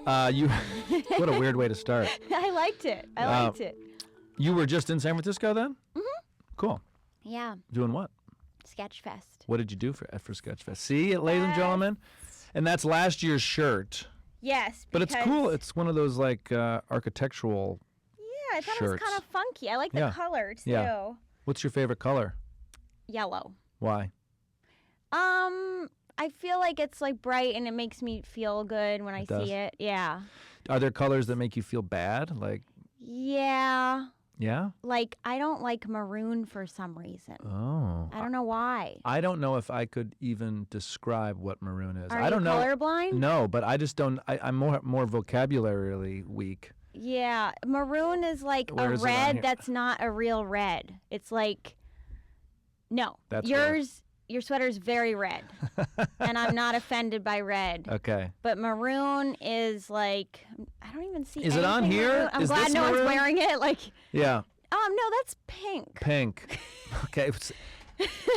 You. What a weird way to start. I liked it. I liked it. You were just in San Francisco then? Mm-hmm. Cool. Yeah. Doing what? Sketchfest. What did you do for Sketchfest? See, ladies and gentlemen? And that's last year's shirt. Yes. But it's cool. It's one of those like architectural Yeah, I thought shirts. it was kind of funky. I like the color too. Yeah. What's your favorite color? Yellow. Why? I feel like it's like bright and it makes me feel good when I see it. Yeah. Are there colors that make you feel bad? Like. Yeah. Yeah? Like, I don't like maroon for some reason. Oh. I don't know why. I don't know if I could even describe what maroon is. Are I don't you know. colorblind? No, but I just don't. I'm more vocabulary weak. Yeah. Maroon is like Where a is it on red here? that's not a real red. It's like, no. That's your sweater's very red. And I'm not offended by red. Okay. But maroon is like, I don't even see Is it on anything here? maroon. I'm Is glad this no maroon? one's wearing it. Like, Yeah. no, that's pink. Pink. Okay.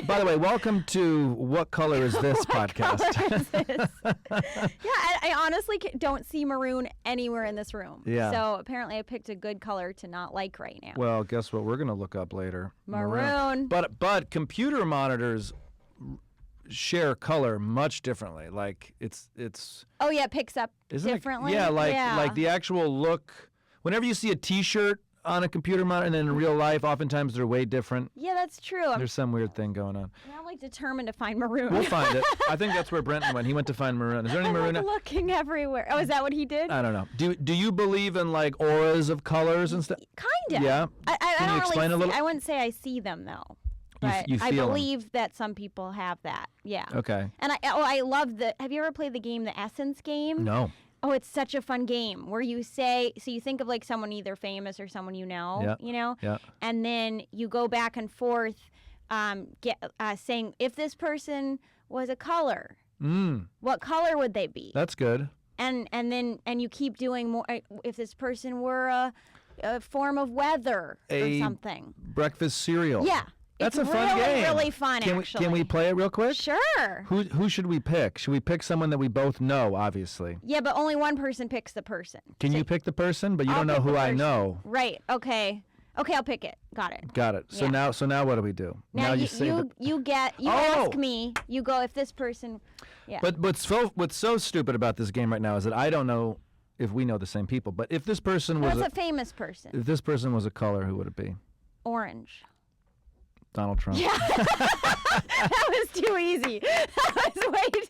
By the way, welcome to What Color Is This podcast. Color is this? Yeah, I honestly don't see maroon anywhere in this room. Yeah. So apparently I picked a good color to not like right now. Well, guess what we're going to look up later? Maroon. But computer monitors share color much differently. Like it's Oh yeah, it picks up isn't differently. It? Yeah, like the actual look. Whenever you see a T-shirt on a computer monitor and then in real life, oftentimes they're way different. Yeah, that's true. There's some weird thing going on. I'm like determined to find maroon. We'll find it. I think that's where Brenton went. He went to find maroon. Is there any I'm maroon? like looking everywhere. Oh, is that what he did? I don't know. Do you believe in like auras of colors and stuff? Kinda. Yeah. I Can don't you explain really a little? I wouldn't say I see them though. But you I feel 'em. believe that some people have that. Yeah. Okay. And I love have you ever played the game, the Essence game? No. Oh, it's such a fun game where you say, so you think of like someone either famous or someone you know, Yeah. and then you go back and forth saying, if this person was a color, what color would they be? That's good. And then you keep doing more. If this person were a form of weather or something. Breakfast cereal. Yeah. That's it's a fun really, game. really fun, actually. Can we play it real quick? Sure. Who should we pick? Should we pick someone that we both know, obviously? Yeah, but only one person picks the person. Can you pick the person? But you don't know who I know. Right. Okay. Okay, I'll pick it. Got it. Got it. So now what do we do? Now you say you ask me, you go if this person. Yeah. But what's so stupid about this game right now is that I don't know if we know the same people. But if this person was a famous person. If this person was a color, who would it be? Orange. Donald Trump. Yeah. That was too easy. That was way too...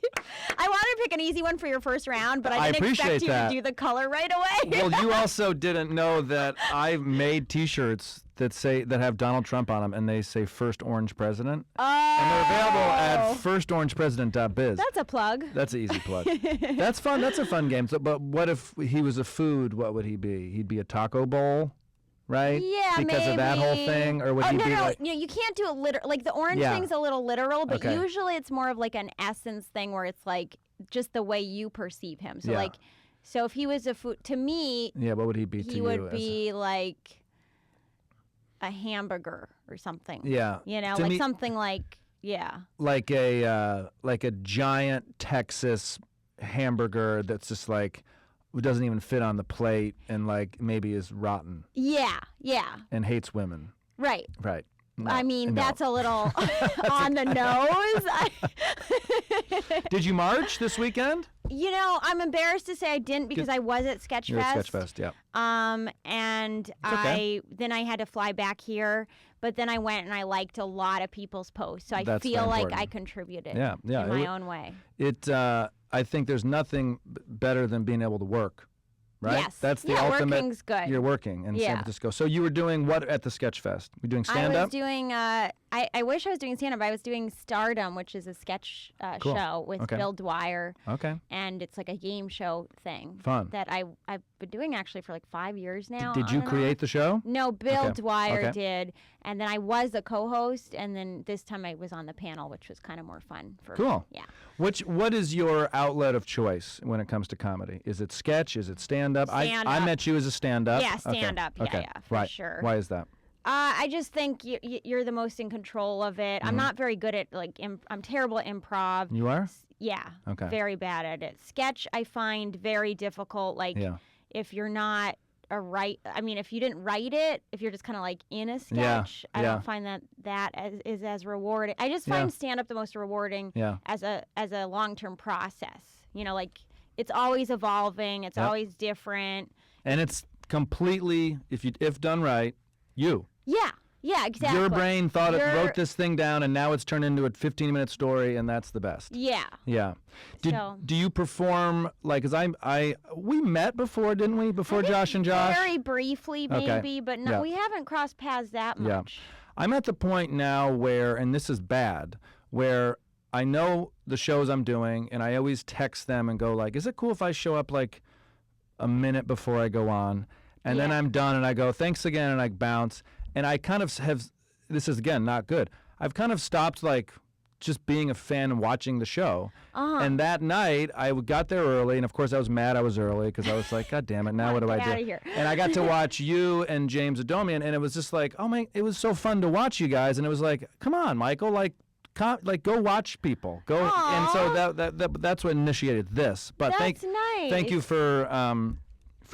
I wanted to pick an easy one for your first round, but I didn't expect you to do the color right away. Well, you also didn't know that I made T-shirts that have Donald Trump on them, and they say "First Orange President." Oh. And they're available at firstorangepresident.biz. That's a plug. That's an easy plug. That's fun. That's a fun game. So, but what if he was a food? What would he be? He'd be a taco bowl. Right? Yeah, because maybe. of that whole thing, or would he be like? No, you can't do it literal. Like the orange thing's a little literal, but usually it's more of like an essence thing where it's like just the way you perceive him. So so if he was a food to me, what would he be to you? He would be like a hamburger or something. Yeah, like me, something like like a giant Texas hamburger that's just like. Who doesn't even fit on the plate and like maybe is rotten. Yeah. And hates women. Right. No, I mean, that's a little on the nose. Did you march this weekend? I'm embarrassed to say I didn't because I was at Sketchfest. You were at Sketchfest, yeah. And then I had to fly back here, but then I went and I liked a lot of people's posts, so I feel like I contributed in my own way. I think there's nothing better than being able to work, right? Yes. That's the ultimate. Working's good. You're working in San Francisco. So you were doing what at the Sketchfest? Were you doing stand-up? I was doing, I wish I was doing stand-up. I was doing Stardom, which is a sketch show with Bill Dwyer. Okay. And it's like a game show thing. Fun. That I've been doing actually for like 5 years now. Did you create the show? No, Bill Dwyer did. And then I was a co-host, and then this time I was on the panel, which was kind of more fun for me. Yeah. What is your outlet of choice when it comes to comedy? Is it sketch? Is it stand-up? Stand-up. I met you as a stand-up. Yeah, stand-up. Okay. Yeah, for sure. Why is that? I just think you're the most in control of it. I'm not very good at I'm terrible at improv. You are? Yeah. Okay. Very bad at it. Sketch I find very difficult. If you're not if you didn't write it, if you're just kind of like in a sketch, I don't find that is as rewarding. I just find stand-up the most rewarding as a long-term process. It's always evolving. It's always different. And it's completely, if done right, you. Yeah, exactly. Your brain wrote this thing down, and now it's turned into a 15-minute story, and that's the best. Yeah. Yeah. Do you perform, because we met before, didn't we? Before Josh and Josh? Very briefly, maybe, but no, we haven't crossed paths that much. I'm at the point now where, and this is bad, where I know the shows I'm doing, and I always text them and go is it cool if I show up a minute before I go on? And then I'm done, and I go, thanks again, and I bounce. And I kind of have, this is, again, not good. I've kind of stopped, just being a fan and watching the show. And that night, I got there early, and of course I was mad I was early, because I was like, God damn it, now what do I do? Get out of here. And I got to watch you and James Adomian, and it was just it was so fun to watch you guys. And it was come on, Michael, go watch people. Go. And so that's what initiated this. But that's nice. Thank you for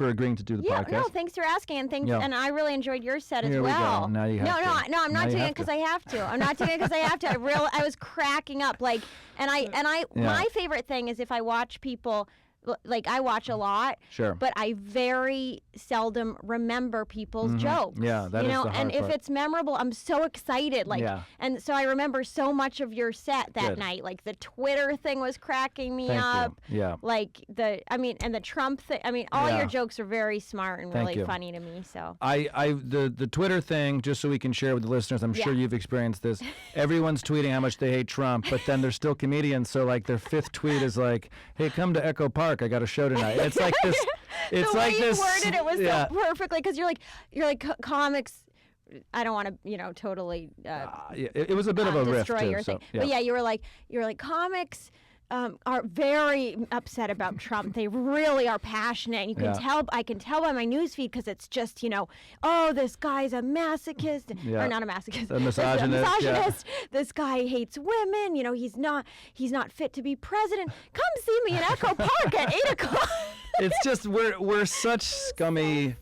agreeing to do the podcast. No, thanks for asking, and I really enjoyed your set as well. Here we go. Now you have to. No, I'm not doing it because I have to. I'm not doing it because I have to. I was cracking up, my favorite thing is if I watch people. I watch a lot, sure, but I very seldom remember people's jokes. Yeah, that is the hard and part. if it's memorable, I'm so excited. And so I remember so much of your set that night. The Twitter thing was cracking me up. You. Yeah. And the Trump thing. All your jokes are very smart and really funny to me. So the Twitter thing, just so we can share with the listeners, I'm sure you've experienced this. Everyone's tweeting how much they hate Trump, but then they're still comedians. So their fifth tweet is hey, come to Echo Park. I got a show tonight. It's like this. It's the way like this. You worded it was so perfectly because you're like comics. I don't want to totally. It was a bit of a riff too. Your thing. But you were like comics. Are very upset about Trump. They really are passionate. And you can tell. I can tell by my newsfeed because it's just this guy's a masochist or not a masochist. A misogynist. This guy hates women. He's not fit to be president. Come see me in Echo Park at 8:00. It's just we're such scummy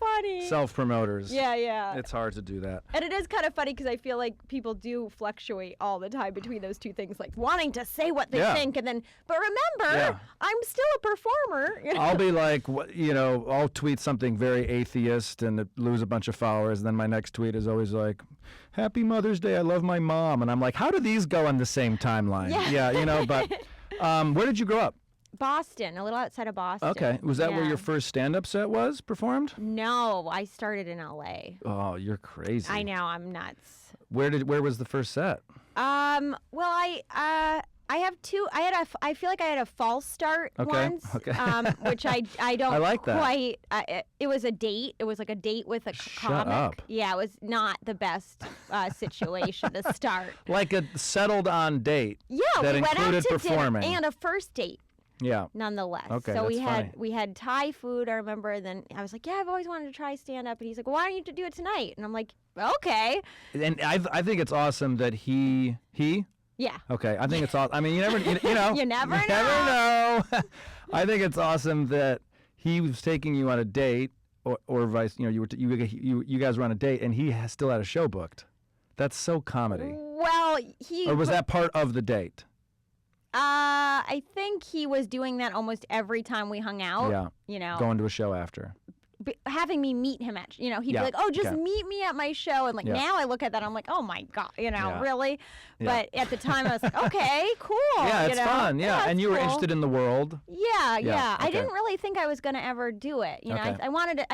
self-promoters. Yeah. It's hard to do that. And it is kind of funny because I feel like people do fluctuate all the time between those two things, wanting to say what they think and then. But remember, I'm still a performer. I'll be I'll tweet something very atheist and lose a bunch of followers. And then my next tweet is always Happy Mother's Day. I love my mom. And I'm how do these go on the same timeline? Yeah, but where did you grow up? Boston, a little outside of Boston. Okay. Was that where your first stand-up set was performed? No, I started in L.A. Oh, you're crazy. I know, I'm nuts. Where was the first set? Well, I have two. I feel like I had a false start once, which I don't I like that. quite. It was a date. It was a date with a comic. Shut up. Yeah, it was not the best situation to start. Like a settled-on date. Yeah, that we went out to performing. dinner and a first date. Yeah. Nonetheless. Okay, so that's we had Thai food, I remember, and then I was like, I've always wanted to try stand up, and he's like, well, why don't you do it tonight? And I'm like, okay. And I think it's awesome that he Yeah. Okay, I think it's awesome. You never know. You never know. I think it's awesome that he was taking you on a date or vice, you guys were on a date and he still had a show booked. That's so comedy. Well, Or was that part of the date? I think he was doing that almost every time we hung out. Yeah. Going to a show after. Having me meet him at, he'd be like, just meet me at my show. And now I look at that, I'm like, oh my God, really? Yeah. But at the time I was like, okay, cool. Yeah, it's fun. Yeah. And you were interested in the world. Yeah. Okay. I didn't really think I was going to ever do it. I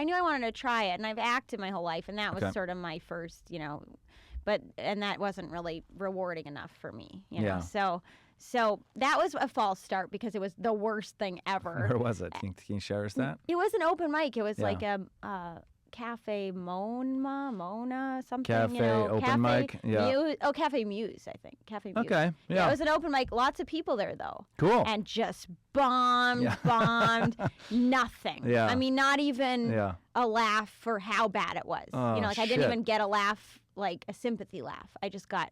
knew I wanted to try it, and I've acted my whole life. And that was sort of my first, and that wasn't really rewarding enough for me, So that was a false start because it was the worst thing ever. Where was it? Can you share us that? It was an open mic. It was like a Cafe Mona, something. Open mic? Yeah. Muse. Oh, Cafe Muse, I think. Cafe Muse. Okay, yeah. It was an open mic. Lots of people there, though. Cool. And just bombed, nothing. Yeah. Not even a laugh for how bad it was. Oh, I didn't even get a laugh like a sympathy laugh. I just got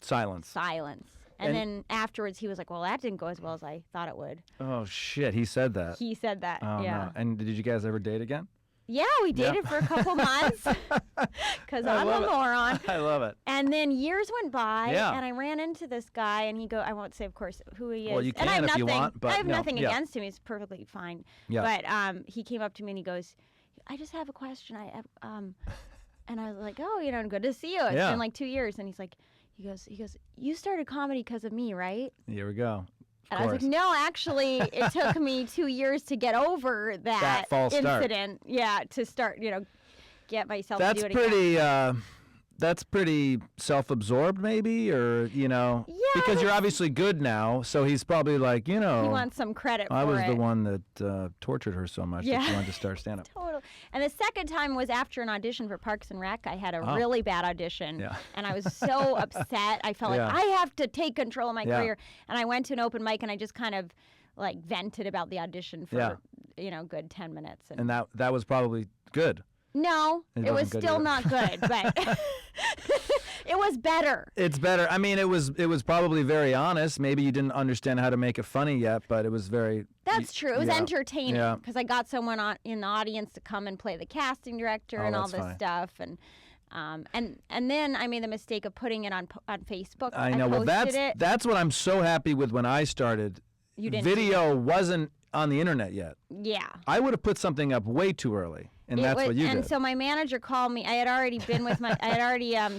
silence. And then afterwards, he was like, well, that didn't go as well as I thought it would. Oh, shit. He said that. He said that, oh, yeah. No. And did you guys ever date again? Yeah, we dated for a couple months because I'm a moron. I love it. And then years went by, and I ran into this guy, and I won't say, of course, who he is. Well, you can if you want, but I have nothing against him. He's perfectly fine. Yeah. But he came up to me, and he goes, I just have a question. And I was like, oh, good to see you. It's been like 2 years. And he goes, you started comedy because of me, right? Here we go. And I was like, no, actually, it took me 2 years to get over that false incident. Yeah, to start, get myself to do it again. That's pretty self-absorbed, maybe, or because you're obviously good now. So he's probably like, he wants some credit. I was the one that tortured her so much that she wanted to start stand-up. Totally. And the second time was after an audition for Parks and Rec. I had a really bad audition, and I was so upset. I felt like I have to take control of my career. And I went to an open mic, and I just kind of like vented about the audition for good 10 minutes. And that was probably good. No, it was still not good, but it was better. It's better. I mean, it was probably very honest. Maybe you didn't understand how to make it funny yet, but it was very. That's true. It was entertaining because I got someone in the audience to come and play the casting director and all this stuff, and then I made the mistake of putting it on Facebook. I know. Well, that's what I'm so happy with. When I started, video wasn't on the internet yet. Yeah. I would have put something up way too early. And that's what you did. And so my manager called me. I had already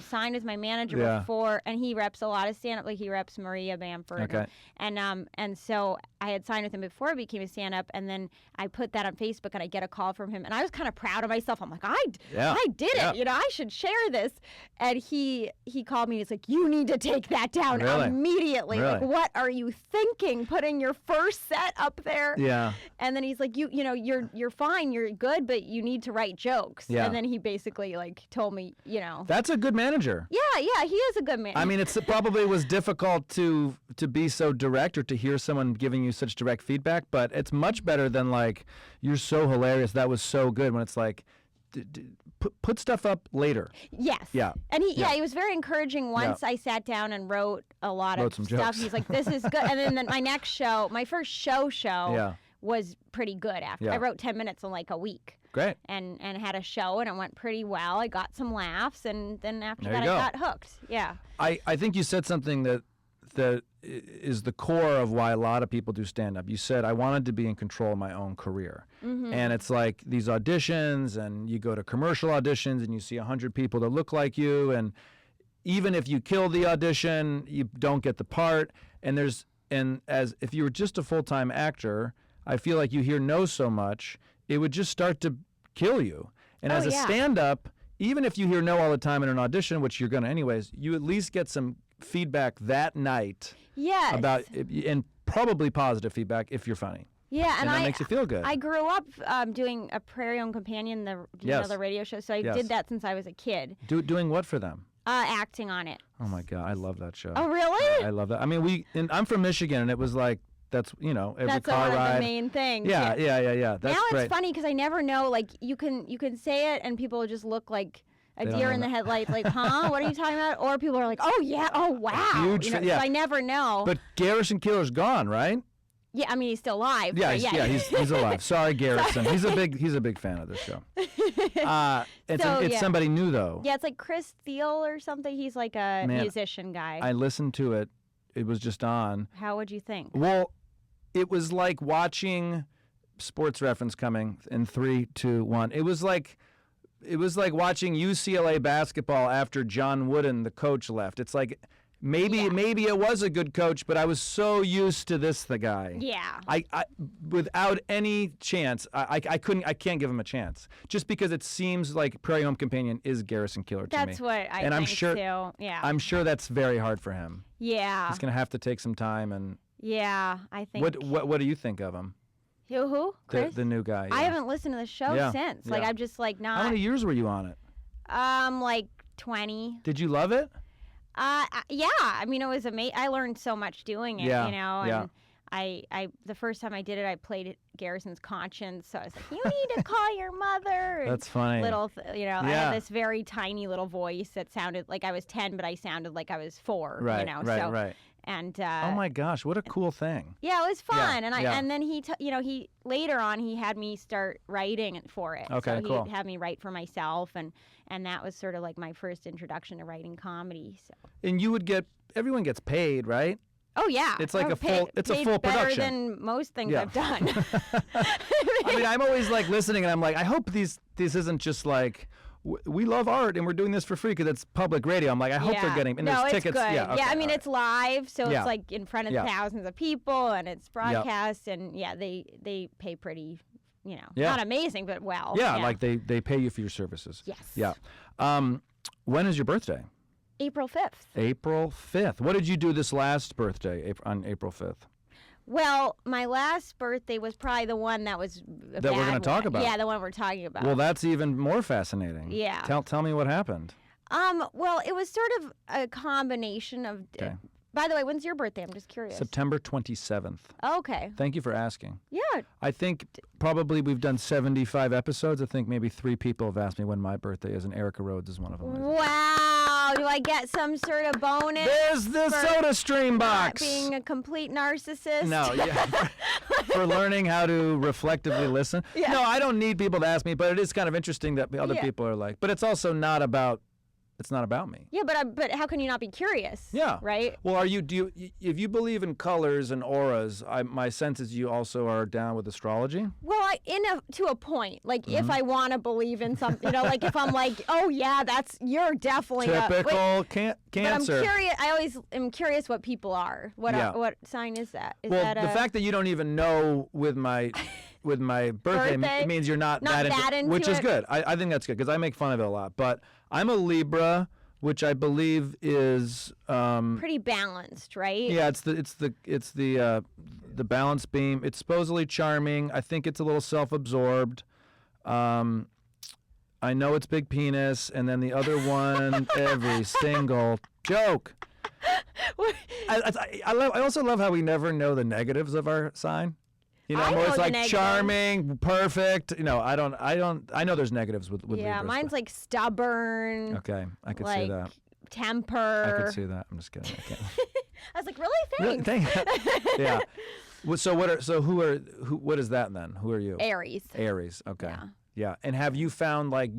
signed with my manager before, and he reps a lot of stand-up. Like he reps Maria Bamford. Okay. And so I had signed with him before I became a stand-up, and then I put that on Facebook, and I get a call from him, and I was kind of proud of myself. I'm like, I did it. I should share this. And he called me. And he's like, you need to take that down immediately. Really? Like, what are you thinking? Putting your first set up there. Yeah. And then he's like, you're fine. You're good, but you need to write jokes. Yeah. And then he basically told me, That's a good manager. Yeah, he is a good manager. I mean, it probably was difficult to be so direct or to hear someone giving you such direct feedback, but it's much better than like, you're so hilarious, that was so good, when it's like, put stuff up later. Yes. Yeah. And he was very encouraging once I sat down and wrote a lot of some stuff. Jokes. He's like, this is good. And then my first show was pretty good after. I wrote 10 minutes in like a week. Great. And had a show, and it went pretty well. I got some laughs, and then after there that, you I go. got hooked. Yeah. I think you said something that is the core of why a lot of people do stand-up. You said, I wanted to be in control of my own career. Mm-hmm. And it's like these auditions, and you go to commercial auditions, and you see 100 people that look like you, and even if you kill the audition, you don't get the part. And as if you were just a full-time actor, I feel like you hear no so much, it would just start to kill you. And as a stand-up, even if you hear no all the time in an audition, which you're going to anyways, you at least get some feedback that night. Yes. And probably positive feedback if you're funny. Yeah, and that makes you feel good. I grew up doing a Prairie Home Companion, the radio show, so I did that since I was a kid. Doing what for them? Acting on it. Oh my God, I love that show. Oh really? I love that. I mean, I'm from Michigan, and it was like, that's every car ride. That's one of the main things. Yeah. That's now great. It's funny because I never know. Like you can say it, and people just look like a deer in the headlights. Like, huh? What are you talking about? Or people are like, oh yeah, oh wow. Huge. So I never know. But Garrison Keillor's gone, right? Yeah, I mean he's still alive. Yeah, he's alive. Sorry, Garrison. He's a big fan of this show. It's somebody new though. Yeah, it's like Chris Thiel or something. He's like a musician guy. I listened to it. It was just on. How would you think? Well, it was like watching Sports Reference coming in 3, 2, 1. It was like watching UCLA basketball after John Wooden, the coach, left. It's like maybe it was a good coach, but I was so used to the guy. Yeah. I without any chance, I can't give him a chance. Just because it seems like Prairie Home Companion is Garrison Keillor to me. That's what I think I'm sure, too. Yeah. I'm sure that's very hard for him. Yeah. He's going to have to take some time and. Yeah, I think. What do you think of him? Who? Chris? The new guy. Yeah. I haven't listened to the show since. Like I'm just like not. How many years were you on it? Like 20. Did you love it? Yeah. I mean, it was amazing. I learned so much doing it. Yeah. And, the first time I did it, I played Garrison's conscience. So I was like, you need to call your mother. That's funny. I had this very tiny little voice that sounded like I was 10, but I sounded like I was 4. Right, right. And oh my gosh, what a cool thing! Yeah, it was fun, and then he later on he had me start writing for it. Okay, so cool. He had me write for myself, and that was sort of like my first introduction to writing comedy. So. And you would everyone gets paid, right? Oh yeah, it's like a full better production. Than most things I've done. I mean, I'm always like listening, and I'm like, I hope this isn't just like. We love art and we're doing this for free because it's public radio. I'm like, I hope they're getting and there's tickets. Good. Yeah, I mean, it's live, so it's like in front of thousands of people, and it's broadcast, and they pay pretty, not amazing, but well. Yeah, like they pay you for your services. Yes. Yeah. When is your birthday? April 5th. April 5th. What did you do this last birthday on April 5th? Well, my last birthday was probably the one that was that we're going to talk about. Yeah, the one we're talking about. Well, that's even more fascinating. Yeah. Tell me what happened. Well, it was sort of a combination of. Okay. By the way, when's your birthday? I'm just curious. September 27th. Okay. Thank you for asking. Yeah. I think probably we've done 75 episodes. I think maybe 3 people have asked me when my birthday is, and Erica Rhodes is one of them. Wow. Do I get some sort of bonus? There's the Soda Stream box. Being a complete narcissist. No, yeah. For learning how to reflectively listen. Yeah. No, I don't need people to ask me, but it is kind of interesting that other people are like, but it's also not about. It's not about me. Yeah, but how can you not be curious? Yeah. Right? Well, if you believe in colors and auras, my sense is you also are down with astrology? Well, to a point. Like, if I want to believe in something, like if I'm like, oh yeah, you're definitely typical Cancer. But I'm curious. I always am curious what people are. What sign is that? Is that the fact that you don't even know with my birthday means you're not that into which is good. I think that's good because I make fun of it a lot. But I'm a Libra, which I believe is pretty balanced, right? Yeah, it's the balance beam. It's supposedly charming. I think it's a little self-absorbed. I know it's big penis, and then the other one, every single joke. I also love how we never know the negatives of our sign. I'm always like charming, perfect. I know there's negatives with yeah, Libras, mine's like stubborn. Okay, I could see that. Temper. I could see that. I'm just kidding. I can't. I was like, really? Thanks. Yeah. So what is that then? Who are you? Aries. Aries. Okay. Yeah. And have you found like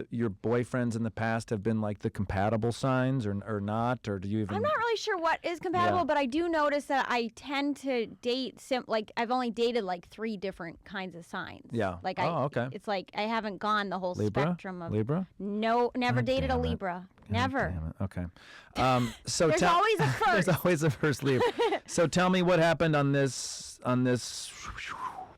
your boyfriends in the past have been like the compatible signs or not, or do you even? I'm not really sure what is compatible, but I do notice that I tend to date I've only dated like 3 different kinds of signs. Yeah. Like okay. It's like I haven't gone the whole spectrum of Libra. No, never dated a Libra. Never. Okay. So there's always a first. There's always a first Libra. So tell me what happened on this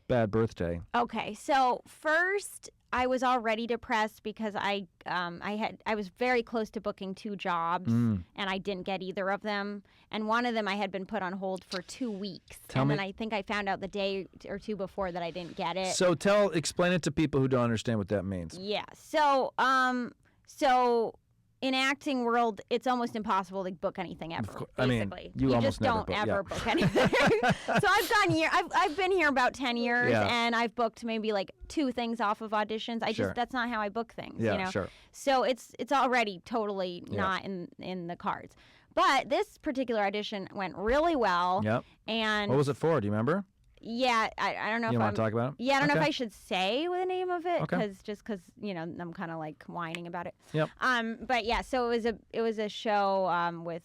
bad birthday. Okay. So first, I was already depressed because I was very close to booking 2 jobs and I didn't get either of them, and one of them I had been put on hold for 2 weeks, then I think I found out the day or 2 before that I didn't get it. So explain it to people who don't understand what that means. Yeah. So in acting world, it's almost impossible to book anything ever. Basically, I mean, you just don't ever book anything. So I've been here about 10 years, and I've booked maybe like 2 things off of auditions. That's not how I book things. Yeah, sure. So it's already totally not in the cards. But this particular audition went really well. Yep. And what was it for? Do you remember? Yeah, I don't know. You want to talk about it? Yeah, I don't know if I should say the name of it because I'm kind of like whining about it. Yep. But yeah, so it was a show with.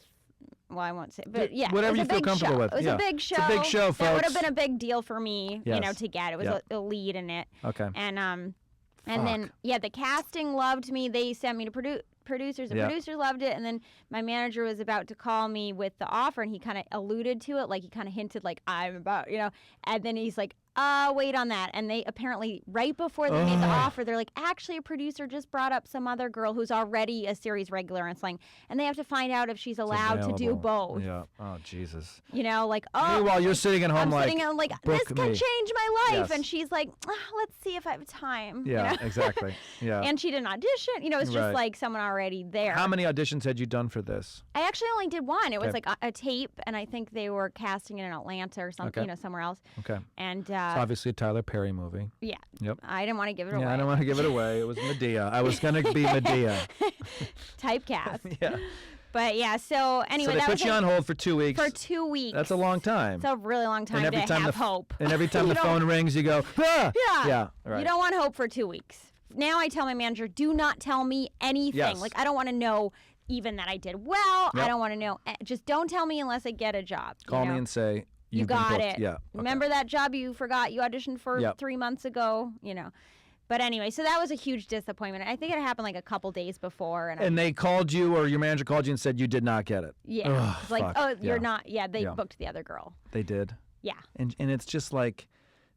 Well, I won't say, but yeah, whatever you feel comfortable with. It was a big show. It's a big show, folks. That would have been a big deal for me, yes. To get. It was a lead in it. Okay. And then the casting loved me. They sent me to producers. The producers loved it, and then my manager was about to call me with the offer, and he kind of alluded to it, like he kind of hinted, like I'm about, and then he's like, Wait on that. And they apparently, right before they made the offer, they're like, actually, a producer just brought up some other girl who's already a series regular on something. And they have to find out if she's allowed to do both. Yeah. Oh, Jesus. You know, like, oh. Meanwhile, you're sitting at home this can change my life. Yes. And she's like, let's see if I have time. Yeah, you know? Exactly. Yeah. And she didn't audition. You know, it's just like someone already there. How many auditions had you done for this? I actually only did one. It was like a tape, and I think they were casting it in Atlanta or something, you know, somewhere else. Okay. And it's obviously a Tyler Perry movie. Yeah. Yep. I didn't want to give it away. Yeah, I don't want to give it away. It was Medea. I was going to be Medea. Typecast. Yeah. But yeah, so anyway, so they put you on hold for 2 weeks. For 2 weeks. That's a long time. It's a really long time to have hope. And every time the phone rings, you go, ah! Yeah. Right. You don't want hope for 2 weeks. Now I tell my manager, do not tell me anything. Yes. Like, I don't want to know even that I did well. Yep. I don't want to know. Just don't tell me unless I get a job. Call me and say, you got it. Yeah. Okay. Remember that job you forgot you auditioned for 3 months ago? You know. But anyway, so that was a huge disappointment. I think it happened like a couple days before. And they called you, or your manager called you and said you did not get it. Yeah. Ugh, it's like, oh, you're not. Yeah, they booked the other girl. They did? Yeah. And it's just like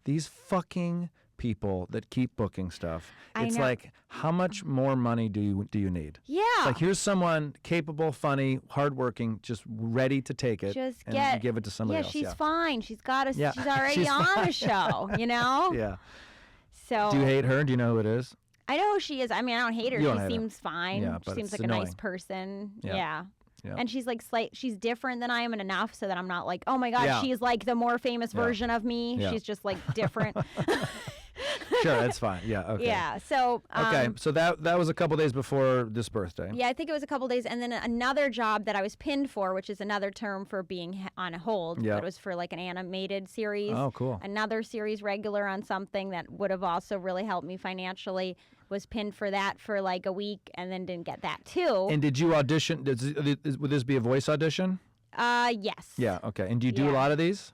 these fucking people that keep booking stuff. It's like, how much more money do you need? Yeah. It's like, here's someone capable, funny, hardworking, just ready to take it and give it to somebody else. She's fine. She's got she's already on a show, you know? Yeah. So do you hate her? Do you know who it is? I know who she is. I mean, I don't hate her. She seems fine. Yeah, she seems like a nice person. Yeah. And she's like she's different than I am, and enough so that I'm not like, oh my God, she's like the more famous version of me. Yeah. She's just like different. Sure, that's fine. Yeah, okay. Yeah, so... okay, so that was a couple days before this birthday. Yeah, I think it was a couple days. And then another job that I was pinned for, which is another term for being on hold. Yeah. That was for like an animated series. Oh, cool. Another series regular on something that would have also really helped me financially. Was pinned for that for like a week and then didn't get that too. And did you audition? Would this be a voice audition? Yes. Yeah, okay. And do you do a lot of these?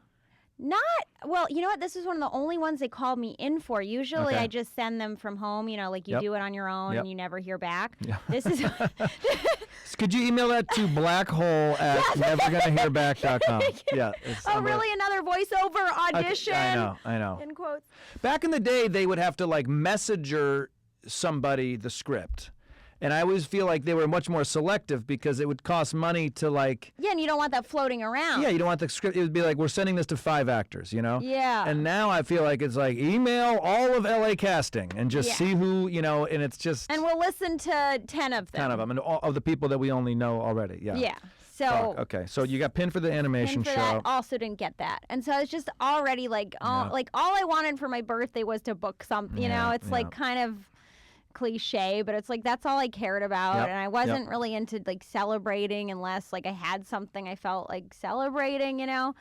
Well, you know what? This is one of the only ones they called me in for. Usually I just send them from home, you know, like you do it on your own and you never hear back. Yeah. This is... Could you email that to blackhole@nevergonnahearback.com? Yeah. Really? Another voiceover audition? I know. In quotes. Back in the day, they would have to like messenger somebody the script. And I always feel like they were much more selective because it would cost money to like... Yeah, and you don't want that floating around. Yeah, you don't want the script. It would be like, we're sending this to 5 actors, you know? Yeah. And now I feel like it's like, email all of LA casting and just see who, you know, and it's just... And we'll listen to 10 of them. 10 of them, and all of the people that we only know already, yeah. Yeah. So... Okay, so you got pinned for the animation show. That, also didn't get that. And so I was just already like, like all I wanted for my birthday was to book something, you know? It's like kind of... cliche, but it's like that's all I cared about. And I wasn't really into like celebrating unless like I had something I felt like celebrating, you know.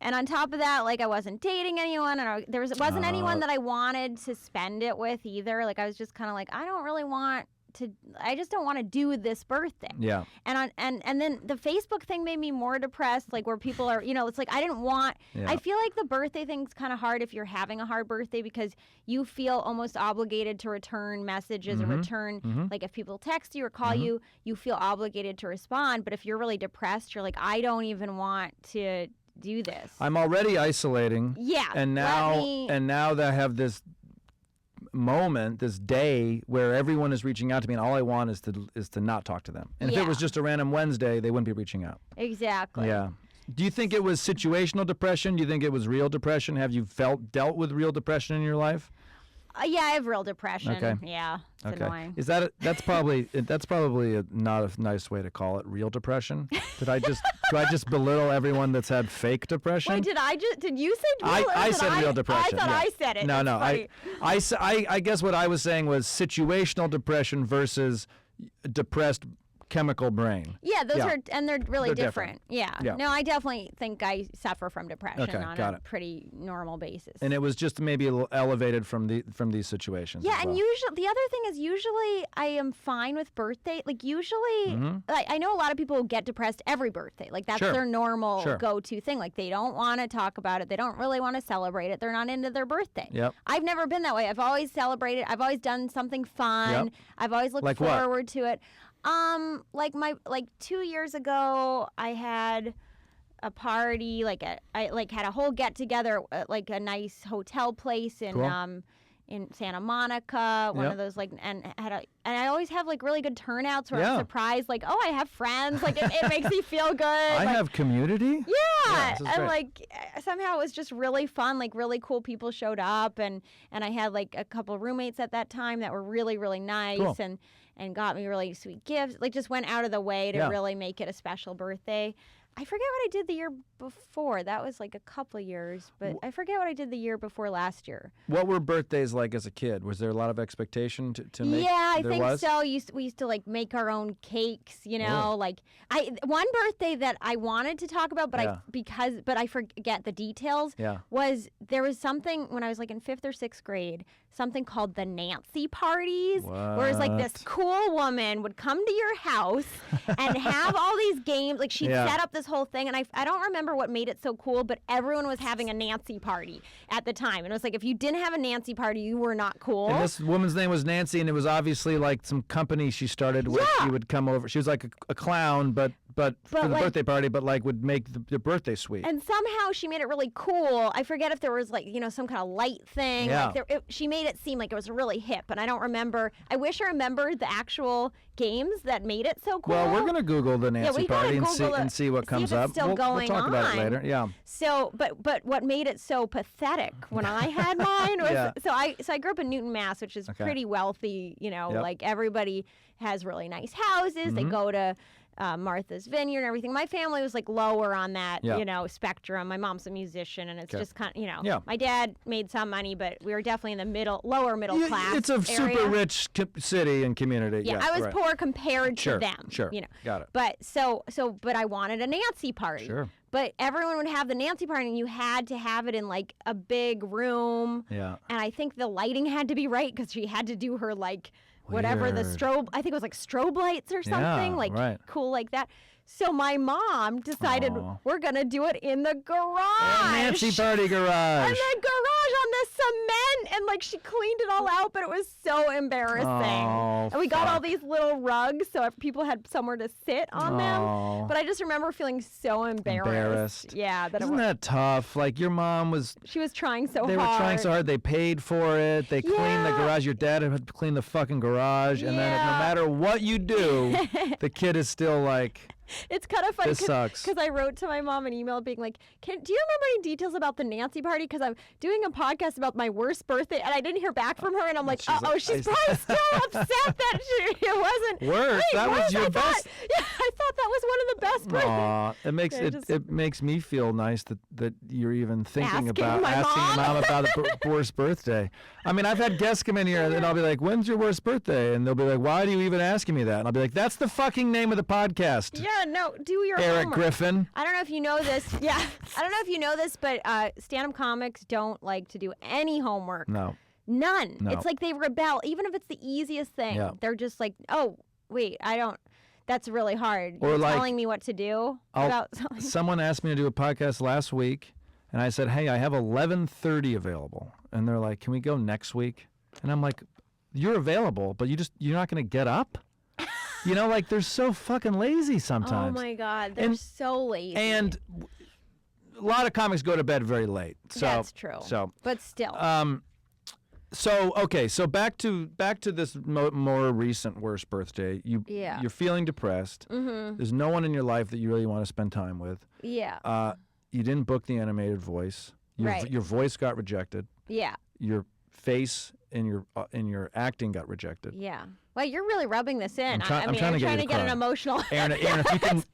And on top of that, like I wasn't dating anyone, and there wasn't anyone that I wanted to spend it with either. Like I was just kind of like, I just don't want to do this birthday. Yeah. And then the Facebook thing made me more depressed, like where people are, you know, it's like I didn't want, I feel like the birthday thing's kind of hard if you're having a hard birthday because you feel almost obligated to return messages or return, like if people text you or call you, you feel obligated to respond. But if you're really depressed, you're like, I don't even want to do this. I'm already isolating. Yeah. And now that I have this moment, this day where everyone is reaching out to me, and all I want is to not talk to them. And if it was just a random Wednesday, they wouldn't be reaching out. Exactly. Yeah. Do you think it was situational depression? Do you think it was real depression? Have you dealt with real depression in your life? Yeah, I have real depression. Okay. Yeah, it's annoying. Is that that's probably not a nice way to call it, real depression? Do I just belittle everyone that's had fake depression? Wait, did you say real? I said real depression. I thought I said it. No, I guess what I was saying was situational depression versus depressed chemical brain. Yeah, they're really different. Yeah. No, I definitely think I suffer from depression on a pretty normal basis. And it was just maybe a little elevated from these situations. Yeah, and usually the other thing is I am fine with birthday. Like usually, like I know a lot of people who get depressed every birthday. Like that's their normal go-to thing. Like they don't want to talk about it. They don't really want to celebrate it. They're not into their birthday. Yep. I've never been that way. I've always celebrated. I've always done something fun. Yep. I've always looked forward to it. Like 2 years ago, I had a party, I had a whole get together at like a nice hotel place in Santa Monica, one of those and I always have like really good turnouts where I'm surprised, like, oh, I have friends, like it makes me feel good. I have community. Yeah, and like somehow it was just really fun. Like really cool people showed up, and I had like a couple of roommates at that time that were really really nice and got me really sweet gifts. Like just went out of the way to really make it a special birthday. I forget what I did the year before. That was like a couple of years, but I forget what I did the year before last year. What were birthdays like as a kid? Was there a lot of expectation to make? Yeah, I think so. We used to like make our own cakes, you know. Like one birthday that I wanted to talk about, but I forget the details. Yeah. Was there was something when I was like in 5th or 6th grade, something called the Nancy parties, where it's like this cool woman would come to your house and have all these games. Like she'd set up this whole thing, and I don't remember what made it so cool, but everyone was having a Nancy party at the time, and it was like if you didn't have a Nancy party, you were not cool. And this woman's name was Nancy, and it was obviously like some company she started where she would come over. She was like a clown, but for the birthday party, but like would make the birthday suite. And somehow she made it really cool. I forget if there was like, some kind of light thing. Yeah. Like she made it seem like it was really hip, and I don't remember. I wish I remembered the actual games that made it so cool. Well, we're going to Google the Nancy party and see what comes up. We'll talk about it later. Yeah. So, but what made it so pathetic when I had mine was so I grew up in Newton, Mass, which is pretty wealthy, like everybody has really nice houses. They go to Martha's Vineyard and everything. My family was like lower on that, spectrum. My mom's a musician, and it's just kind of, my dad made some money, but we were definitely in the lower middle class. It's a super rich city and community. Yeah, I was poor compared to them. Sure, got it. But but I wanted a Nancy party. Sure. But everyone would have the Nancy party, and you had to have it in like a big room. Yeah. And I think the lighting had to be right because she had to do her like whatever the strobe, I think it was like strobe lights or something, cool like that. So my mom decided we're going to do it in the garage. Nancy party garage. And the garage on the cement, and like she cleaned it all out, but it was so embarrassing. And we got all these little rugs so people had somewhere to sit on them. But I just remember feeling so embarrassed. Yeah. Isn't that tough? Like your mom she was trying so hard. They were trying so hard. They paid for it. They cleaned the garage. Your dad had to clean the fucking garage. And then no matter what you do, the kid is still like... It's kind of funny because I wrote to my mom an email being like, do you remember any details about the Nancy party? Because I'm doing a podcast about my worst birthday, and I didn't hear back from her, and I'm like, she's probably still upset that it wasn't. Worse, that was your best. Yeah, I thought that was one of the best birthdays. It makes me feel nice that you're even thinking about asking mom about the worst birthday. I mean, I've had guests come in here, and I'll be like, when's your worst birthday? And they'll be like, why are you even asking me that? And I'll be like, that's the fucking name of the podcast. Yeah. No, do your Eric homework. Griffin. I don't know if you know this. Yeah. I don't know if you know this, but stand-up comics don't like to do any homework. No. None. No. It's like they rebel, even if it's the easiest thing. Yeah. They're just like, oh, wait, that's really hard. Or You're like, telling me what to do about something. Someone asked me to do a podcast last week, and I said, hey, I have 11:30 available. And they're like, can we go next week? And I'm like, you're available, but you're not going to get up? Like they're so fucking lazy sometimes. Oh my God, they're so lazy. And a lot of comics go to bed very late. So that's true. But still. So back to this more recent worst birthday. You're feeling depressed. Mm-hmm. There's no one in your life that you really want to spend time with. Yeah. You didn't book the animated voice. Your voice got rejected. Yeah. Your face and your acting got rejected. Yeah. Well, you're really rubbing this in. I'm trying to get an emotional. Aaron,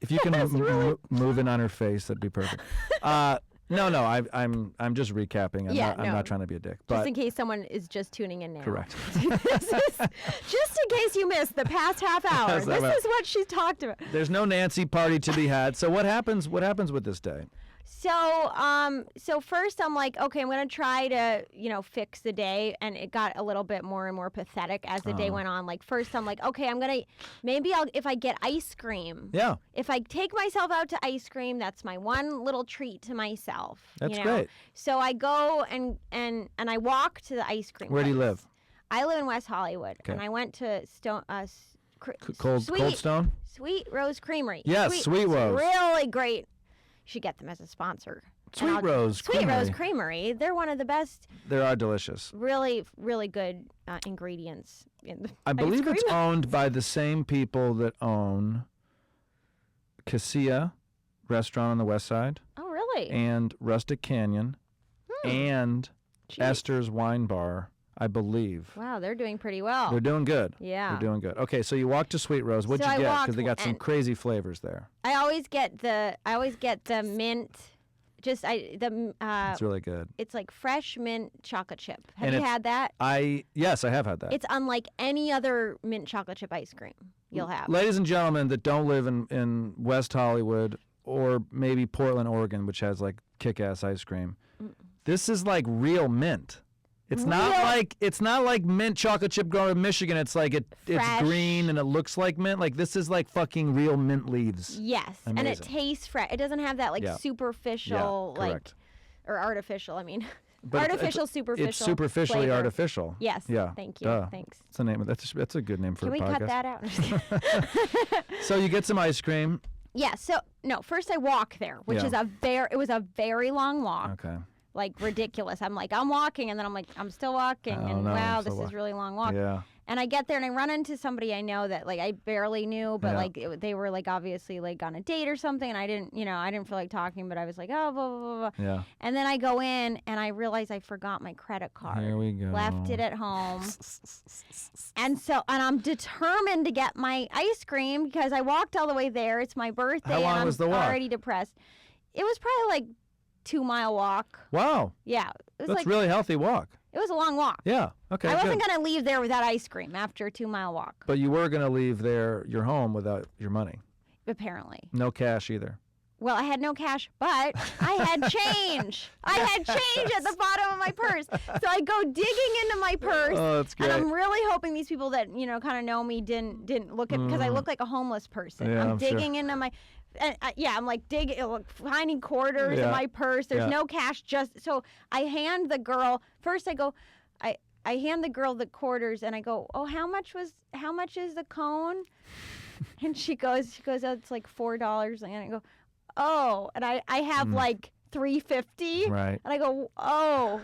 if you can move in on her face, that'd be perfect. No, I'm just recapping. I'm not trying to be a dick. But just in case someone is just tuning in now. Correct. Just in case you missed the past half hour. This is what she talked about. There's no Nancy party to be had. So what happens with this day? So first I'm like, okay, I'm going to try to, fix the day. And it got a little bit more and more pathetic as the day went on. Like first I'm like, okay, if I get ice cream. Yeah. If I take myself out to ice cream, that's my one little treat to myself. That's great. So I go and I walk to the ice cream Where place. do you live? I live in West Hollywood. Okay. And I went to Cold Stone? Sweet Rose Creamery. Yes, Sweet Rose. Really great. should get them as a sponsor. Sweet Rose Creamery. They're one of the best. They are delicious. Really, really good ingredients. I believe it's owned by the same people that own Cassia Restaurant on the West Side. Oh, really? And Rustic Canyon and Esther's Wine Bar, I believe. Wow, they're doing pretty well. They're doing good. Yeah. They're doing good. Okay, so you walk to Sweet Rose. What'd you get? Because they got some crazy flavors there. I always get the mint. It's really good. It's like fresh mint chocolate chip. Have you had that? Yes, I have had that. It's unlike any other mint chocolate chip ice cream you'll have. Ladies and gentlemen that don't live in West Hollywood or maybe Portland, Oregon, which has like kick-ass ice cream, this is like real mint. It's not like mint chocolate chip grown in Michigan. It's like it's green and it looks like mint. Like this is like fucking real mint leaves. Yes, amazing. And it tastes fresh. It doesn't have that superficial or artificial. I mean, but artificial, superficial. It's superficially flavor. Artificial. Yes. Yeah. Thank you. Thanks. That's the name of that's a good name for a podcast. Can we cut that out? So you get some ice cream. Yeah. So no, first I walk there, which is it was a very long walk. Okay. Like ridiculous. I'm walking, and then I'm like, I'm still walking, wow, this is really long walk. Yeah. And I get there, and I run into somebody I know that like I barely knew, but they were like obviously like on a date or something, and I didn't feel like talking, but I was like, oh, blah blah blah. Yeah. And then I go in, and I realize I forgot my credit card. Here we go. Left it at home. And I'm determined to get my ice cream because I walked all the way there. It's my birthday. How long was the walk? Already depressed. It was probably like 2-mile walk. Wow. Yeah. That's like, really healthy walk. It was a long walk. Yeah. Okay. I wasn't going to leave there without ice cream after a 2-mile walk. But you were going to leave your home without your money. Apparently. No cash either. Well, I had no cash, but I had change. I had change at the bottom of my purse. So I go digging into my purse. Oh, that's great. And I'm really hoping these people that, kind of know me didn't look at, because I look like a homeless person. Yeah, I'm digging into my, I'm like finding quarters in my purse. There's no cash. So I hand the girl, first I go, I hand the girl the quarters and I go, oh, how much is the cone? And she goes, oh, it's like $4. And I go, oh, and I have like $3.50. Right. And I go, oh.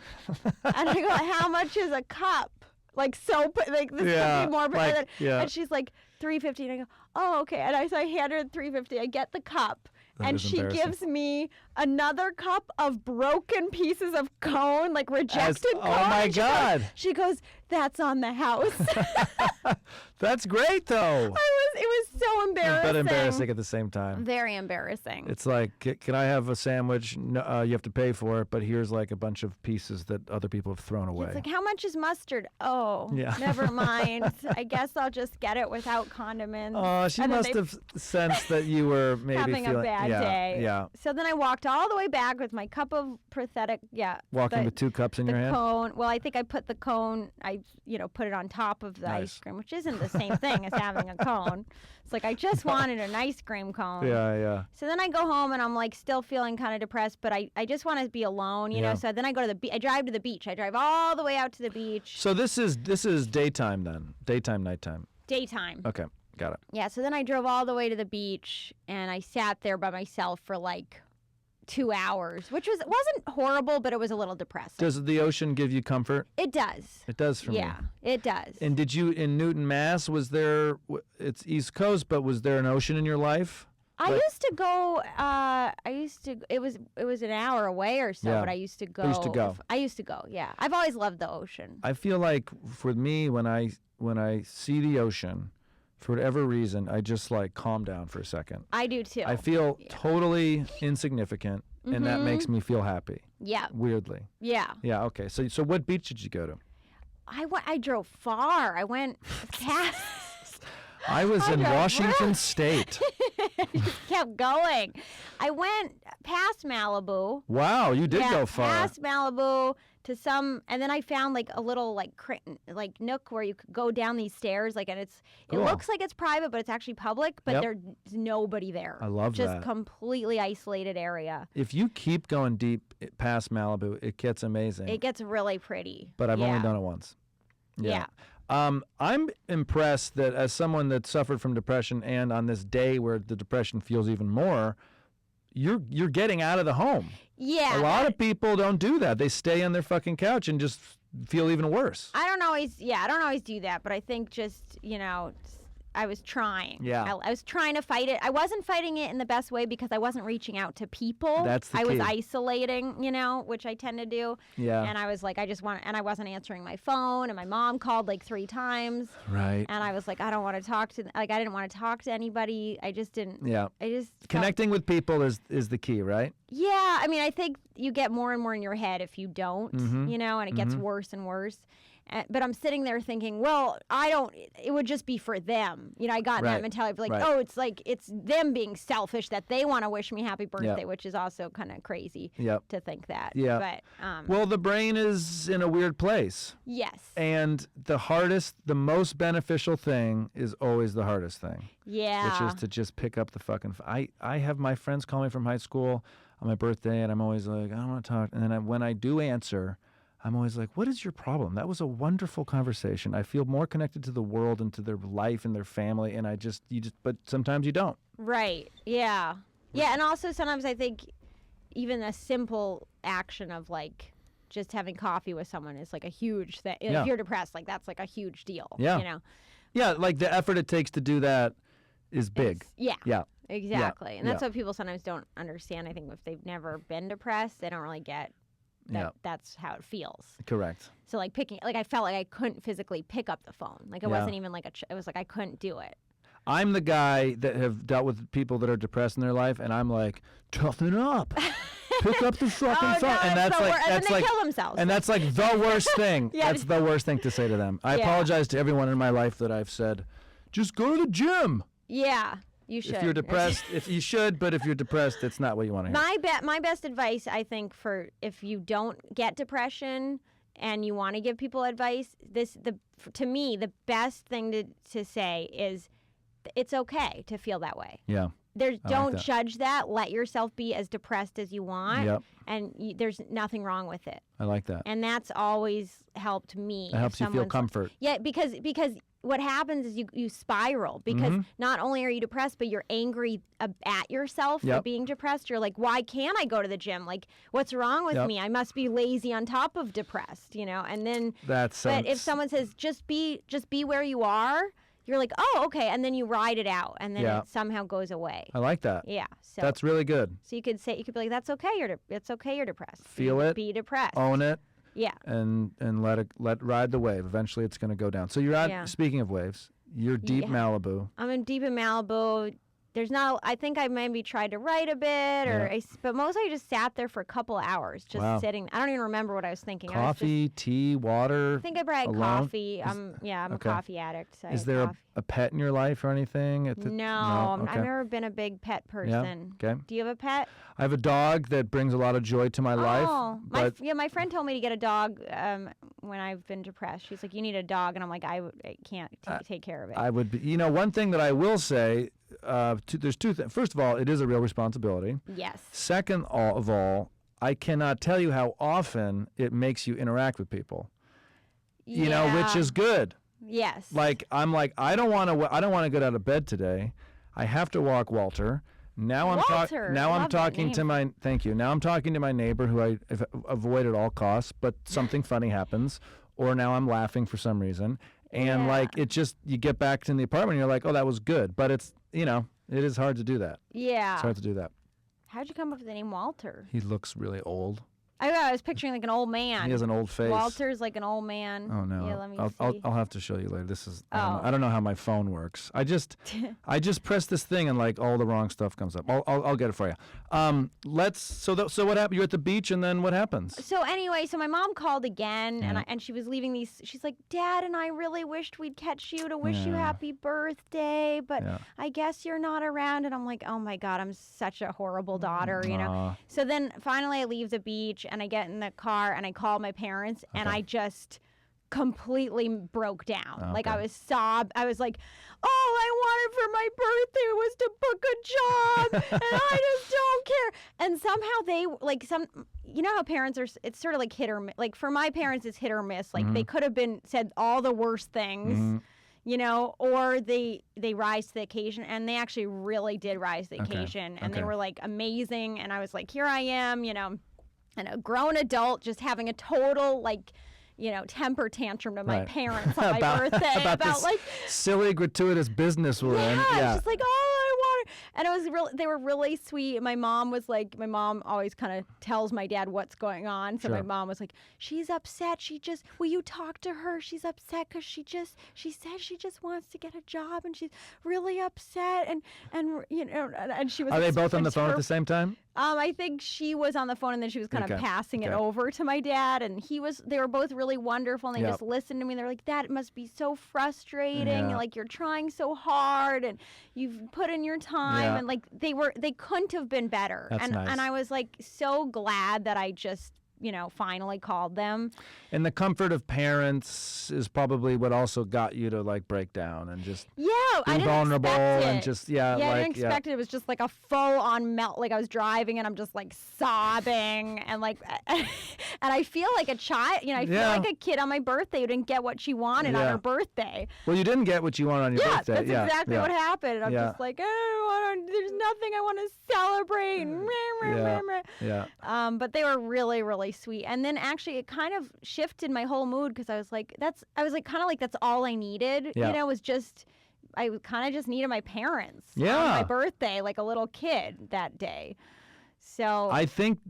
And I go, how much is a cup? Like soap, like this could be more. And she's like, $3.50. And I go, oh, okay. And so I hand her $3.50. I get the cup. And she gives me another cup of broken pieces of cone, like rejected cone. Oh my God. She goes, that's on the house. That's great though. It was so embarrassing. But embarrassing at the same time. Very embarrassing. It's like, can I have a sandwich? No, you have to pay for it, but here's like a bunch of pieces that other people have thrown away. It's like, how much is mustard? Oh, never mind. I guess I'll just get it without condiments. Oh, she must have sensed that you were maybe having feeling a bad day. Yeah. So then I walked all the way back with my cup of pathetic, Walking with 2 cups in your hand? The cone. Well, I think I put the cone, put it on top of the ice cream, which isn't the same thing as having a cone. It's like I just wanted an ice cream cone. Yeah. So then I go home and I'm like still feeling kind of depressed, but I just want to be alone, you know. So then I go to the beach. I drive to the beach. I drive all the way out to the beach. So this is daytime then? Daytime, nighttime? Daytime. Okay, got it. Yeah, so then I drove all the way to the beach and I sat there by myself for like 2 hours, which wasn't horrible, but it was a little depressing. Does the ocean give you comfort? It does. It does for me. Yeah, it does. And did you, in Newton, Mass, it's East Coast, but was there an ocean in your life? I used to go, it was an hour away or so, but I used to go. I used to go, yeah. I've always loved the ocean. I feel like for me, when I see the ocean, for whatever reason, I just like calm down for a second. I do too. I feel totally insignificant, and that makes me feel happy. Yeah. Weirdly. Yeah. Yeah. Okay. So what beach did you go to? I drove far. I went past. I was in Washington State. Just kept going. I went past Malibu. Wow, you did go far. Past Malibu to and then I found like a little like nook where you could go down these stairs, like, and it looks like it's private, but it's actually public, but there's nobody there. I love that. Just completely isolated area. If you keep going deep past Malibu, it gets amazing. It gets really pretty. But I've only done it once. Yeah. I'm impressed that as someone that suffered from depression, and on this day where the depression feels even more, you're getting out of the home. Yeah. A lot of people don't do that. They stay on their fucking couch and just feel even worse. I don't always do that, but I think just, I was trying. Yeah. I was trying to fight it. I wasn't fighting it in the best way because I wasn't reaching out to people. That's the key. I was isolating, which I tend to do. Yeah. And I was like, and I wasn't answering my phone, and my mom called like 3 times. Right. And I was like, I don't want to talk to, I didn't want to talk to anybody. I just didn't. Yeah. Connecting with people is the key, right? Yeah. I mean, I think you get more and more in your head if you don't, and it gets worse and worse. But I'm sitting there thinking, well, it would just be for them. I got in that mentality of like, oh, it's like, it's them being selfish that they want to wish me happy birthday, which is also kind of crazy to think that. Yeah. But, well, the brain is in a weird place. Yes. And the most beneficial thing is always the hardest thing. Yeah. Which is to just pick up the fucking, I have my friends call me from high school on my birthday, and I'm always like, I don't want to talk. And then when I do answer, I'm always like, what is your problem? That was a wonderful conversation. I feel more connected to the world and to their life and their family, and but sometimes you don't. Right. Yeah. Yeah, and also sometimes I think even a simple action of like just having coffee with someone is like a huge thing. Yeah. If you're depressed, like that's like a huge deal. Yeah. Yeah, like the effort it takes to do that is big. Yeah. Exactly. Yeah. And that's what people sometimes don't understand. I think if they've never been depressed, they don't really get that's how it feels. Correct. So like I felt like I couldn't physically pick up the phone. Like it wasn't even like it was like I couldn't do it. I'm the guy that have dealt with people that are depressed in their life, and I'm like, toughen up. Pick up the fucking phone. And that's like and that's then they like kill themselves. And that's like the worst thing. That's the worst thing to say to them. I apologize to everyone in my life that I've said, just go to the gym. Yeah. You should. If you're depressed, if you're depressed, it's not what you want to hear. My best advice, I think, for if you don't get depression and you want to give people advice, to me, the best thing to say is it's okay to feel that way. Yeah. Don't judge that. Let yourself be as depressed as you want. Yep. And there's nothing wrong with it. I like that. And that's always helped me. It helps you feel comfort. Yeah, because what happens is you spiral because not only are you depressed, but you're angry at yourself for being depressed. You're like, why can't I go to the gym? Like, what's wrong with me? I must be lazy on top of depressed, And then, but if someone says, just be where you are, you're like, oh, okay. And then you ride it out and then it somehow goes away. I like that. Yeah. So that's really good. So you could be like, that's okay. It's okay. You're depressed. Feel it. Be depressed. Own it. Yeah. And let ride the wave. Eventually it's going to go down. So you're out, speaking of waves, you're deep Malibu. I'm deep in Malibu. I think I maybe tried to write a bit, but mostly I just sat there for a couple hours, just sitting. I don't even remember what I was thinking. Coffee, tea, water. I think I probably had coffee. I'm a coffee addict. So is there a pet in your life or anything? No, okay. I've never been a big pet person. Yeah. Okay. Do you have a pet? I have a dog that brings a lot of joy to my life. My friend told me to get a dog when I've been depressed. She's like, you need a dog, and I'm like, I can't take care of it. I would be. One thing that I will say. There's two things. First of all, it is a real responsibility. Yes. Second of all, I cannot tell you how often it makes you interact with people. Which is good. Yes. Like I'm like I don't want to get out of bed today. I have to walk Walter. Now I'm talking to my Now I'm talking to my neighbor who I avoid at all costs, but something funny happens, or now I'm laughing for some reason. And you get back in the apartment and you're like, oh, that was good. But it's, it is hard to do that. Yeah. It's hard to do that. How'd you come up with the name Walter? He looks really old. I was picturing like an old man. He has an old face. Walter's like an old man. Oh no! Yeah, let me see. I'll have to show you later. This is. I don't know how my phone works. I just press this thing and like all the wrong stuff comes up. I'll get it for you. So what happened? You're at the beach and then what happens? So anyway, my mom called again and she was leaving these. She's like, Dad and I really wished we'd catch you to wish you happy birthday, but I guess you're not around. And I'm like, oh my God, I'm such a horrible daughter, So then finally I leave the beach. And I get in the car and I call my parents and I just completely broke down. Okay. Like I was like, all I wanted for my birthday was to book a job and I just don't care. And somehow they how parents are, it's sort of like hit or miss. Like for my parents, it's hit or miss. Like they could have said all the worst things. or they rise to the occasion, and they actually really did rise to the occasion, and they were like amazing, and I was like, here I am, and a grown adult just having a total like temper tantrum to my parents on my birthday about like silly gratuitous business we're in. Yeah, just like, I want it. And it was they were really sweet. My mom always kind of tells my dad what's going on. So my mom was like, she's upset. Will you talk to her? She's upset because she said she just wants to get a job and she's really upset. And she was. Are they both on the phone at the same time? I think she was on the phone and then she was kind of passing it over to my dad, and they were both really wonderful, and they just listened to me. They're like, that must be so frustrating. Like, you're trying so hard and you've put in your time, and like they couldn't have been better. That's nice. And I was like so glad that I just finally called them. And the comfort of parents is probably what also got you to like break down and just be vulnerable and just I didn't expect it. It was just like a full on melt. Like I was driving and I'm just like sobbing and like, and I feel like a child. I feel like a kid on my birthday who didn't get what she wanted on her birthday. Well, you didn't get what you wanted on your birthday. That's exactly what happened. And I'm just like, there's nothing I want to celebrate. But they were really, really sweet. And then actually it kind of shifted my whole mood because I was like kind of like that's all I needed. Was just I kind of just needed my parents on my birthday, like a little kid that day. So I think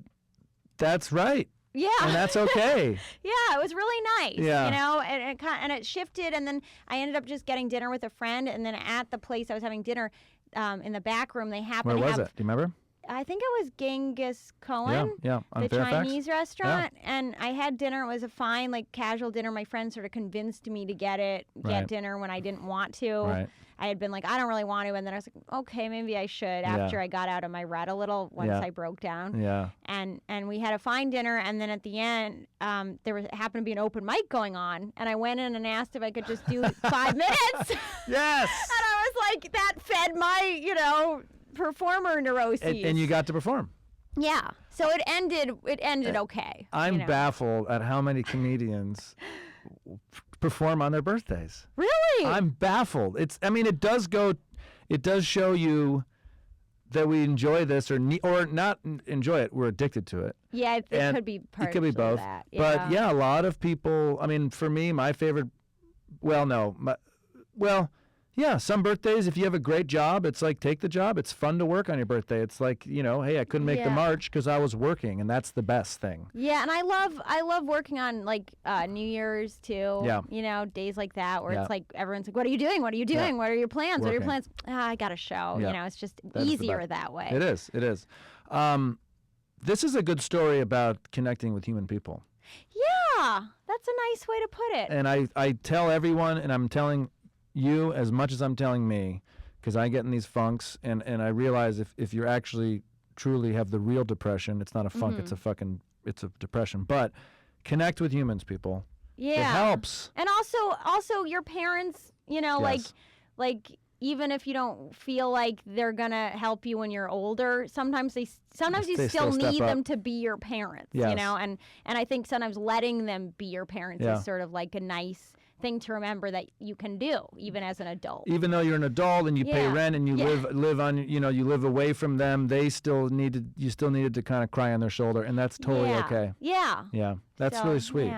that's right. Yeah. And that's okay. It was really nice. And it shifted, and then I ended up just getting dinner with a friend, and then at the place I was having dinner, in the back room, they happened to have... Where was it? Do you remember? I think it was Genghis Cohen, on the Fairfax? Chinese restaurant, and I had dinner. It was a fine, like, casual dinner. My friend sort of convinced me to get dinner when I didn't want to. Right. I had been like, I don't really want to, and then I was like, okay, maybe I should. After I got out of my rut a little, once I broke down. Yeah. And we had a fine dinner, and then at the end, there happened to be an open mic going on, and I went in and asked if I could just do 5 minutes. Yes. And I was like, that fed my, performer neuroses. And you got to perform. Yeah. So it ended okay. I'm baffled at how many comedians perform on their birthdays. Really? I'm baffled. It does show you that we enjoy this or not enjoy it. We're addicted to it. Yeah, it could be partially it could be both. That. But a lot of people, for me, my favorite, some birthdays, if you have a great job, it's like, take the job. It's fun to work on your birthday. It's like, hey, I couldn't make the march because I was working, and that's the best thing. Yeah, and I love working on, like, New Year's, too. Yeah. Days like that where it's like, everyone's like, what are you doing? What are you doing? What are your plans? What are your plans? I got a show. Yeah. It's just easier that way. It is. This is a good story about connecting with human people. Yeah, that's a nice way to put it. And I tell everyone, and I'm telling you as much as I'm telling me, because I get in these funks, and I realize if you're actually truly have the real depression, it's not a funk, it's a depression. But connect with humans, people. Yeah, it helps. And also your parents, like even if you don't feel like they're gonna help you when you're older, sometimes you still need them to be your parents. Yes. And I think sometimes letting them be your parents is sort of like a nice thing to remember that you can do even as an adult. Even though you're an adult and you pay rent and you live on, you live away from them, you still needed to kind of cry on their shoulder, and that's totally okay. Yeah. That's really sweet.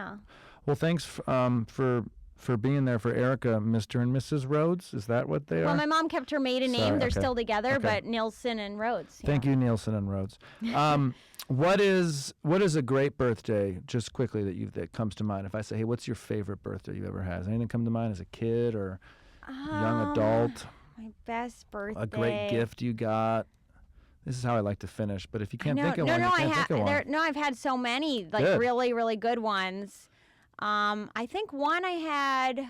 Well, thanks for being there for Erica, Mr. and Mrs. Rhodes. Is that what they are? Well, my mom kept her maiden name. They're still together, but Nielsen and Rhodes. Thank you, Nielsen and Rhodes. What is a great birthday, just quickly, that comes to mind? If I say, hey, what's your favorite birthday you ever had? Does anything come to mind as a kid or young adult? My best birthday. A great gift you got? This is how I like to finish, but if you can't think of one, you can't think of one. No, I've had so many, like really, really good ones. I think one I had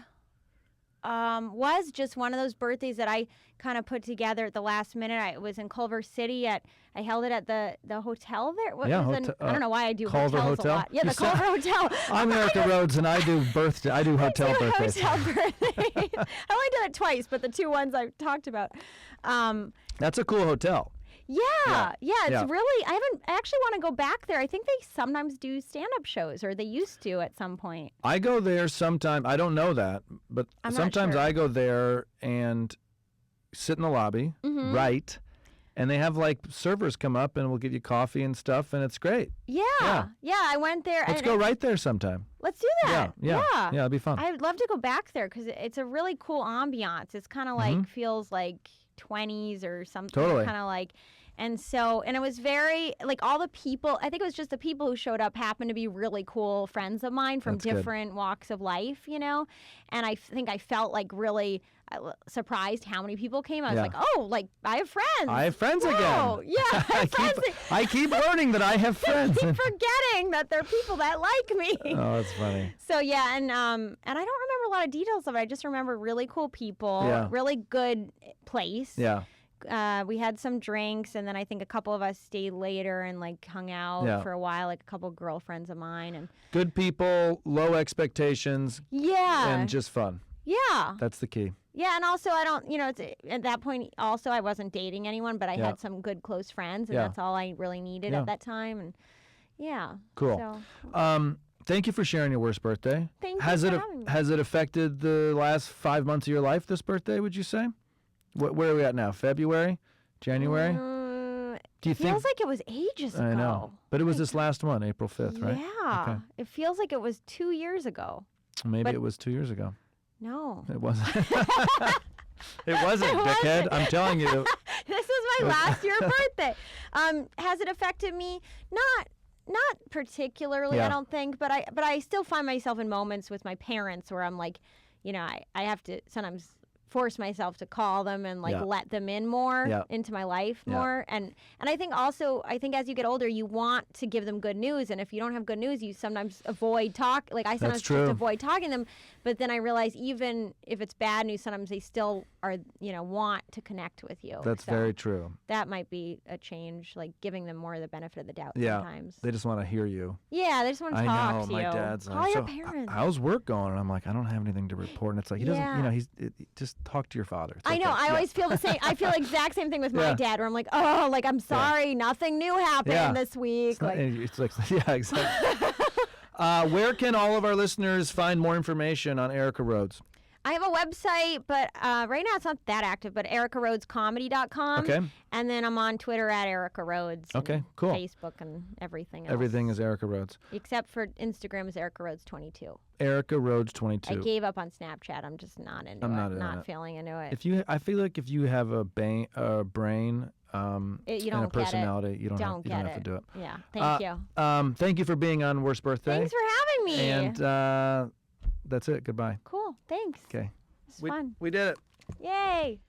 was just one of those birthdays that I kind of put together at the last minute. I was in Culver City I held it at the hotel there. I don't know why I do Culver hotels Hotel? a lot. Yeah, the Culver Hotel. I'm Erica Rhodes, and I do hotel birthdays. Hotel birthdays. I only did it twice, but the two ones I talked about. That's a cool hotel. Yeah. It's really, I actually want to go back there. I think they sometimes do stand-up shows, or they used to at some point. I go there sometime. I don't know that, but sometimes I go there and sit in the lobby, write, and they have like servers come up and will give you coffee and stuff, and it's great. Yeah, I went there. Let's go right there sometime. Let's do that. Yeah, it'd be fun. I'd love to go back there because it's a really cool ambiance. It's kind of like feels like 20s or something. Totally. Kind of like, and it was very like all the people. I think it was just the people who showed up happened to be really cool friends of mine from different walks of life, you know. And I think I felt like really surprised how many people came. I was like, oh, like I have friends. I have friends again. Yeah, I keep learning that I have friends. I keep forgetting that there are people that like me. Oh, that's funny. So yeah, and I don't remember a lot of details of it. I just remember really cool people, really good place. Yeah. We had some drinks, and then I think a couple of us stayed later and like hung out for a while, like a couple girlfriends of mine. And good people, low expectations. Yeah. And just fun. Yeah. That's the key. Yeah, and also I don't, at that point also I wasn't dating anyone, but I had some good close friends, and that's all I really needed at that time. And cool. So. Thank you for sharing your worst birthday. Thank you for having me. Has it affected the last 5 months of your life, this birthday, would you say? Where are we at now? February? January? Do you think? Feels like it was ages ago. I know. But it was this last one, April 5th, right? Yeah. Okay. It feels like it was 2 years ago. Maybe it was 2 years ago. No. It wasn't. It wasn't, dickhead. I'm telling you. This was my last year birthday. Has it affected me? Not particularly, I don't think, but I still find myself in moments with my parents where I'm like, I have to sometimes force myself to call them and like let them in more into my life more. And I think also, as you get older, you want to give them good news. And if you don't have good news, you sometimes avoid talk. Like I sometimes just avoid talking to them. But then I realize even if it's bad news, sometimes they still are, want to connect with you. That's very true. That might be a change, like giving them more of the benefit of the doubt sometimes. They just want to hear you. Yeah, they just want to talk to you. My dad's call your parents. How's work going? And I'm like, I don't have anything to report. And it's like, he doesn't, just talk to your father. It's I know. I always feel the same. I feel the exact same thing with my dad, where I'm like, oh, like, I'm sorry, nothing new happened this week. It's like, exactly. Where can all of our listeners find more information on Erica Rhodes? I have a website, but right now it's not that active, but ericarhodescomedy.com. Okay. And then I'm on Twitter at Erica Rhodes. Okay, cool. Facebook and everything else. Everything is Erica Rhodes. Except for Instagram is Erica Rhodes 22. Erica Rhodes 22. I gave up on Snapchat. I'm just not into it. Not feeling into it. I feel like if you have a brain and a personality, you don't have to do it. Yeah, thank you. Thank you for being on Worst Birthday. Thanks for having me. And that's it. Goodbye. Cool. Thanks. Okay. It's fun. We did it. Yay.